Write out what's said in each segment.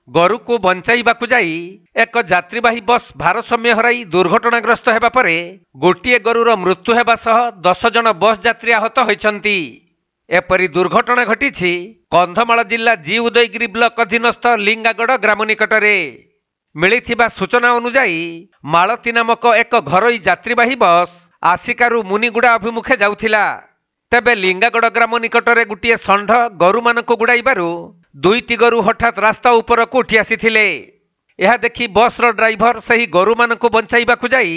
गरु को बंचाइबाकु जाई एक यात्रीवाही बस भारसाम्य हराई दुर्घटनाग्रस्त हेबा परे गोटिए गरुर मृत्यु हेबा सह 10 जन बस यात्री आहत होइछन्ति। एपरी दुर्घटना घटिछि कंधमाल जिला जी उदयगिरी ब्लॉक अधीनस्थ लिंगागड़ ग्राम निकटरे। मिलिथिबा सूचना अनुसार मालती नामक एक घरोई यात्रीवाही बस आसिकारु मुनिगुड़ा अभिमुखे जाउथिला। तेबे लिंगागड़ ग्राम निकटरे गुटिए षंढ गरु मानकु गुड़ाइबारु दुईटी गरु हठात रास्ता उपरकु उठी आसिथिले। यह देखि बसर ड्राइवर सही गरु मानकु बंचाइबाकु जाई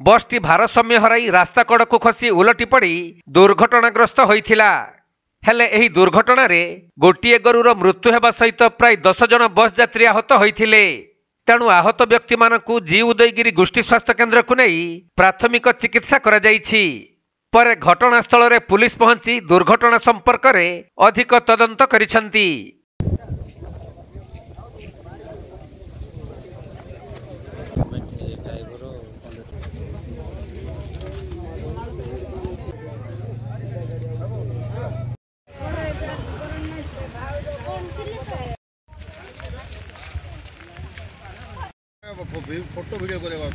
बसटी भारसाम्य हराई रास्ता कड़कु खसी उलटी पड़ी दुर्घटनाग्रस्त होइथिला। हेले एही दुर्घटना रे गोटिए गरुर मृत्यु हेबा सहित प्राय 10 जन बस यात्री आहत होइथिले। तेणु आहत व्यक्ति मानकु जी उदयगिरी गोष्ठी स्वास्थ्य केन्द्र को नहीं प्राथमिक चिकित्सा करा जाइछि। परे घटनास्थल रे पुलिस पहुंची दुर्घटना संपर्क रे अधिक तदंत करिसंती। फोटो वीडियो करेगा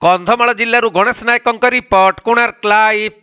कंधमाल जिल्लारू गणेश नायकଙ୍କ रिपोर्ट कोणार्क लाइव।